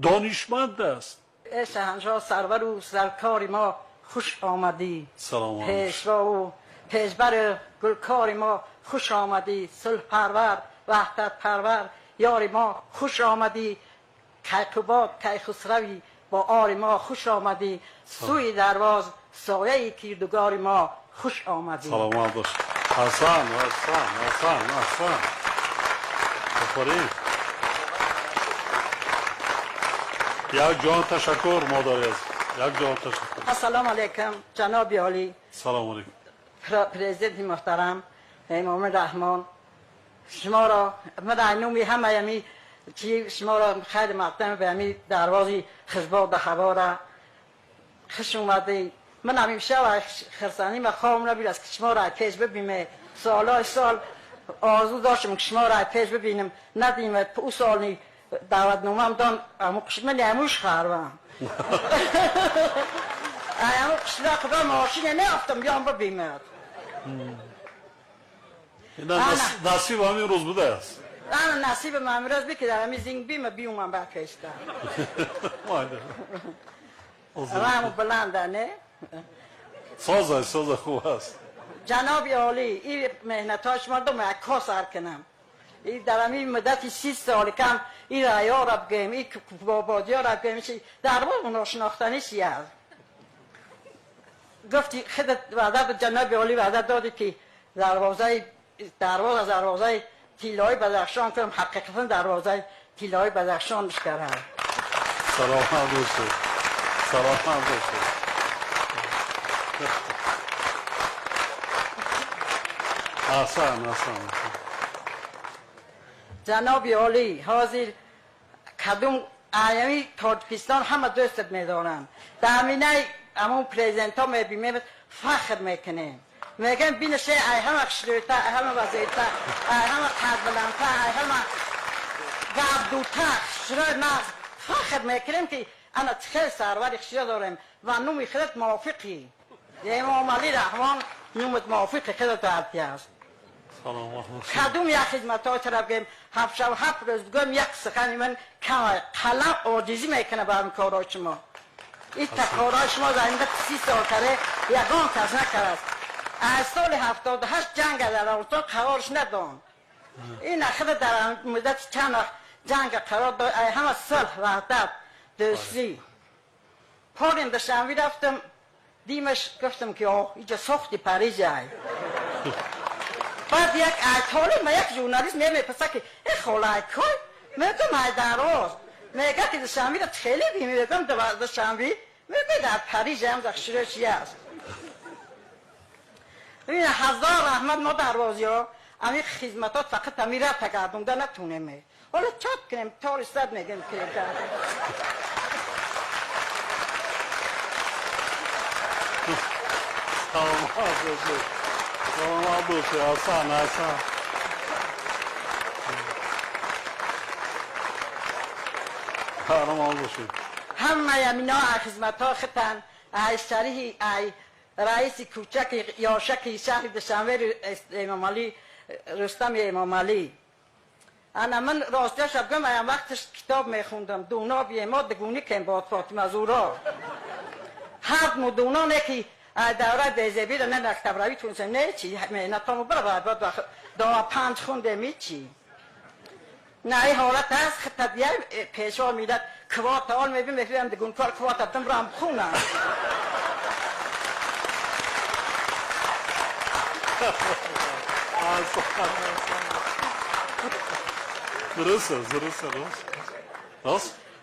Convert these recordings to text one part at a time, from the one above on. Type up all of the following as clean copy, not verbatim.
دانشمند است. شاهنشاه سرور و سرکار ما خوش آمدی. سلام علیکم. پیشوا و پیشبر گلکار ما خوش آمدی. صلح پرور وحدت پرور یار ما خوش آمدی. کیقوباد کیخسروی با آر ما خوش آمدی. سوی درواز سایه کیردگار ما خوش آمدی. سلامت باش. حسن آفرین. یک جان تشکر مادر عزیز. یک جان تشکر. السلام علیکم جناب عالی. سلام علیکم. پرزیدنت محترم امام رحمان، شما را من اینومی همه یمی چی شما را خیلی مقدم به همی دروازی خزباد هوا را خوش اومده. من همیشه و خرسانی و خوام نبید از که شما را پیش ببینم. سالای سال آرزو داشتم که شما را پیش ببینم ندیم. او سال دعوت نامم دان امو من اموش خواهم امو قشلا خدا ماشین نیافتم بیام ببینم. نصیب همین روز بوده است. انا نصیب من امروز بکردم همی زنگ بیم بیومم برکشتم. رحم بلنده نه؟ ساز خوب است. جناب عالی این مهنتاش مردم عکاس سر کنم. این در همین مدتی 30 سال کم این ریا را بگیم این بابادی ها را بگیم در واقع ناشناختنی چی است. گفتی خودت وعده به جناب عالی وعده دادی که دروازه تیلای بدخشان کنم. حقیقتا دروازه تیلای بدخشان بشکرم. سلامت باشه. حسن جناب عالی حاضر کدوم ایامی تاجیکستان همه دوستت میدارن. در همینه همون پریزنت ها میبینیم فخر میکنیم. میگن بینشه ای همه خشلویتا ای همه وزیتا ای همه قد بلندتا ای همه گردوتا خشلوی ناز فخر میکنیم که انا خیلی سروری خشلو داریم و نومی خودت موافقی. امام علی رحمان نومت موافق خودت دارتی است. کدوم یک خدمت های طرف گیم 7 شب 7 روز گم یک سخنی من قلم عاجزی میکنه برام کارای شما. این کارای شما در این 30 سال کرده یگان کس نکرد. از سال 78 جنگ در افغانستان قرارش ندان. این اخیر در مدت چند جنگ قرار داد. همه صلح وحدت دوستی. پاریم در شنوی رفتم دیمش گفتم که اینجا ساختی پاریس های. بعد یک ایتالی ما یک ژورنالیست میپرسه که این خاله کای میگم ای دراز میگه که در شنوی را خیلی میگم در شنوی میگه در پاریس هم در شروعی است. این هزار رحمت ما دروازی ها امی خدمتات فقط امی را تگردونده نتونیم. حالا چات کنیم تار صد میگم که سلام باشه حسن سلام باشه. همه یمینا خدمت ها خطن ای شریحی ای رئیس کوچک یاشک شهر دشنویر امام علی رستم امام علی. انا من راستی شب گم ایم وقتش کتاب میخوندم دونا بیما دگونی کن باد فاطمه زورا هر مدونا نکی دوره بیزبی را نه کتاب روی تونسه نه چی مهنتامو برای بعد دو 5 خونده می چی نه این حالت هست طبیعه پیشوا میداد کوات آل میبیم دگون کار کوات ابتم رام خونم. درست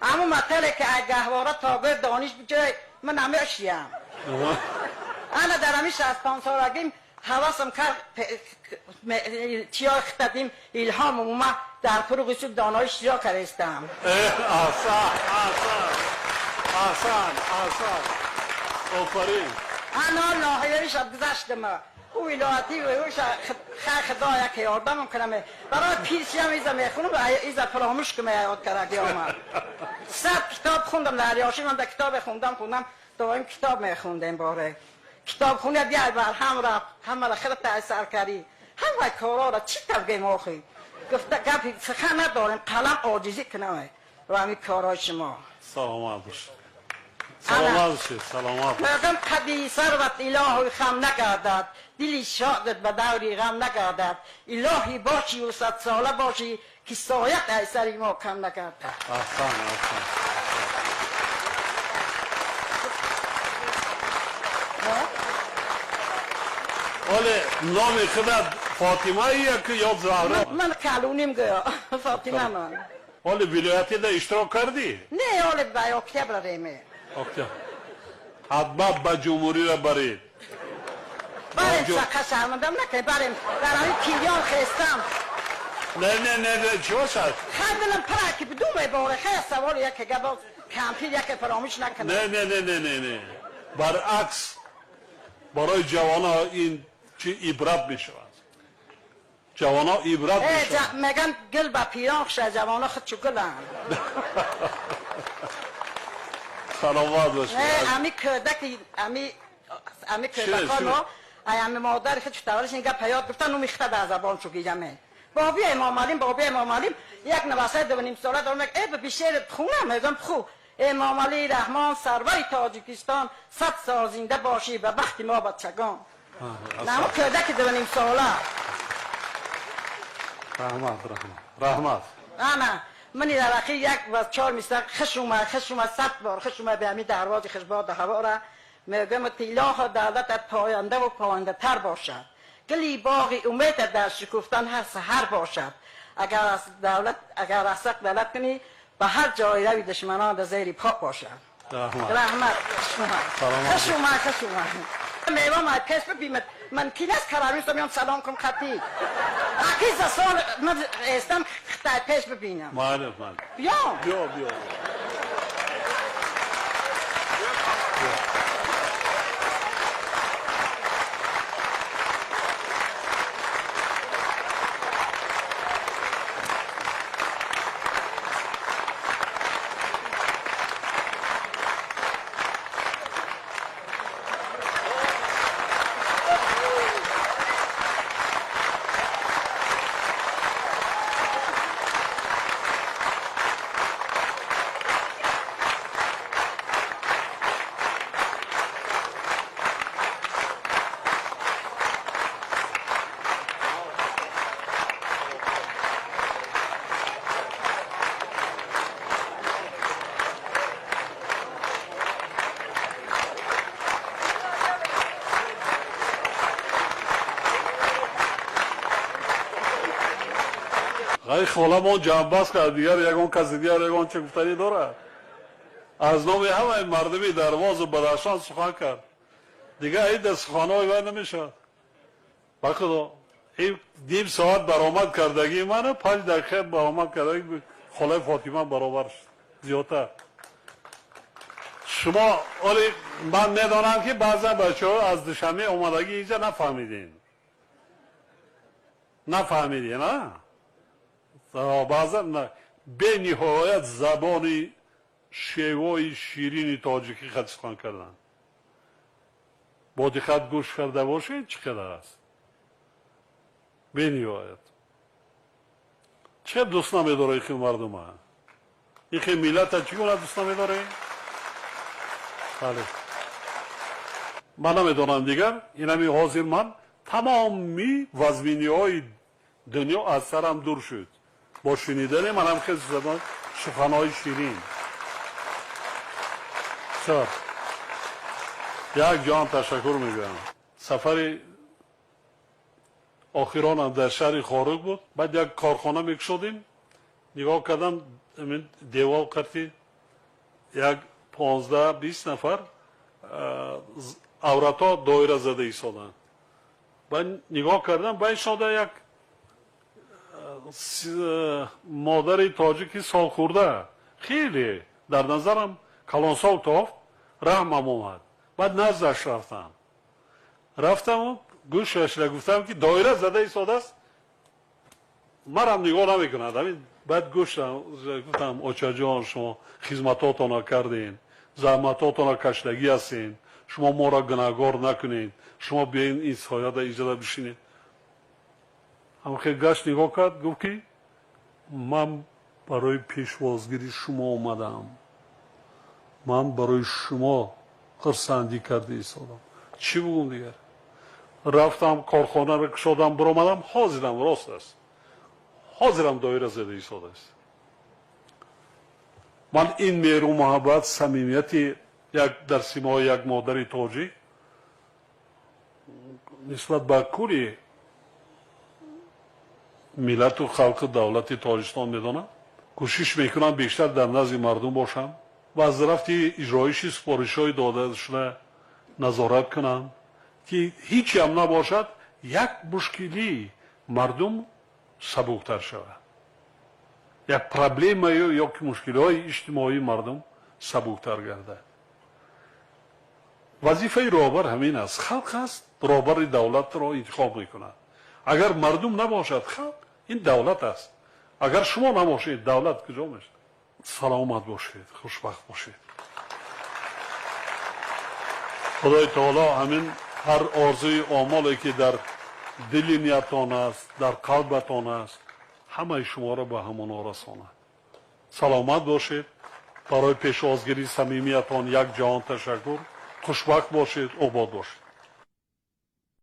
اما مطلع که گهواره تاگر دانش بجای من نمیشیم. انا در همی 65 سالگیم حواسم کرد چیا خطبیم الهام ما در طرق سود دانایش چیا کرستم. آسان آفرین. انا لاحیه شب گذشتم او ولایتی و اوش خدا یک یادم کنم برای پیرسی هم ایزا میخونم و ایزا فراموش که یاد کرده آمد. 100 کتاب خوندم در ریاشی من در کتاب خوندم دائم کتاب میخوندم باره کتاب خونه بیای بر هم را خیلی تأثیر کردی همه کارا را چی تبگیم آخی گفته گفت سخن ندارم قلم عاجزی کنم و همین کارهای شما. سلامت باش. سلامت باشید. سلامت. مردم قدی ثروت الهی خم نگردد، دلی شادت به دوری غم نگردد، الهی باشی و 100 ساله باشی که سایت ای سری ما کم نگردد. احسن. ولی نام خودت فاطمه یا که یا زهرا؟ من کلونیم گیا فاطمه من. ولی ولایتی ده اشتراک کردی؟ نه ولی به اکتبر ریمه. اوکی. حتما به جمهوری را برید. بریم سقه شرمندم نکنی بریم در همین کیلیان خستم. نه چی باشد؟ خیلی دلم پره که بدون باره خیلی سوال یک گباز کمپیر یک فراموش نکنه. نه برعکس برای جوان ها این چی عبرت می شود. جوان ها عبرت می شود. میگن گل با پیران خشه جوان ها خود چو گلن. سلامت باشید. نه امی کردکی امی کردکانو امی مادر خود چطورش اینگه پیاد گفتن نو میخته در زبان شو گیجمه. بابی امام علیم یک نواسه 2.5 ساله دارم میگه ای به شعر بخونم میگم بخو. امام علی رحمان سروری تاجیکستان 100 سال زنده باشی به بخت ما بچگان. نه کردک 2.5 ساله. رحمت. نه منی در اخیر یک و 4 میستر خشومه 100 بار خشومه به همی دروازی خشباد هوا را میگم تیلاه دولت پاینده و پاینده تر باشد. گلی باغی امید در شکفتن هر سحر باشد. اگر از دولت کنی به هر جای روی دشمنان در زیر پا باشد. رحمت خشومه میوه ما پیش ببینم من کلاس کراریستم میام سلام کنم خطی اکی سال من استم خطای پیش ببینم مال بیا غیر خاله ما جنباز کرد دیگر یکان کسی دیگر یکان چه گفتنی داره از نام همه مردمی درواز و بدخشان سخن کرد دیگه این در سخنهای باید نمیشه بخدا این 1.5 ساعت برآمد کردگی منه 5 دقیقه برآمد کردگی خاله فاطمه برابر شد زیادتر شما ولی من میدانم که بعضا بچه ها از دوشنبه اومدگی اینجا نفهمیدین نه بعضا نه به نهایت زبان شیوای شیرین تاجیکی خود سخن کردن با دقت گوش کرده باشید چقدر است به نهایت چه دوست نمیداره این مردم ها این ملت چگونه دوست نمیداره بله من نمیدونم دیگر این همی حاضر من تمامی وزمینی های دنیا از سرم دور شد با شنیدن من هم خیلی زبان سخنهای شیرین سر یک جان تشکر میگم سفر آخرانم در شهر خارق بود بعد یک کارخانه میکشیدیم نگاه کردم دیوال قطعی یک 15-20 نفر عورتا دایره زده ایستادن بعد نگاه کردم بعد شده یک مادر تاجیکی سال خورده خیلی در نظرم کلانسال تافت رحمم اومد بعد نزدش رفتم و گوشش گفتم که دایره زده ایستاده است مرم نگاه نمیکند بعد گفتم آچه جان شما خدمتاتون را کردین زحمتاتون را کشتگی هستین شما ما را گناهکار نکنین شما بیاین این سایه در اینجا بشینید هم خیلی گشت نگاه کرد گفت که من برای پیشوازگیری شما اومدم. من برای شما خرسندی کرده ایستادم. چی بگم دیگر؟ رفتم کارخانه را کشادم برآمدم، حاضرم، راست است، حاضرم دایره زده ایستاده است. من این مهر و محبت، صمیمیت یک در سیمای یک مادر تاجیک نسبت به کلی ملت و خلق دولت تاجیکستان میدانم. کوشش میکنم بیشتر در نزد مردم باشم و از طرف اجرایش سپارش‌های داده شده نظارت کنم که هیچی هم نباشد، یک مشکلی مردم سبکتر شود، یک پرابلم یا که مشکل‌های اجتماعی مردم سبکتر گردد. وظیفه رهبر همین است. خلق است رهبر دولت را انتخاب میکند. اگر مردم نباشد خلق، این دولت است. اگر شما نباشید دولت کجا میشه؟ سلامت باشید، خوشبخت باشید. خدای تعالی همین هر آرزوی آمالی که در دل نیتان است، در قلبتان است، همه شما را به همان رساند. سلامت باشید. برای پیشوازگیری صمیمیتان یک جهان تشکر. خوشبخت باشید، آباد باشید.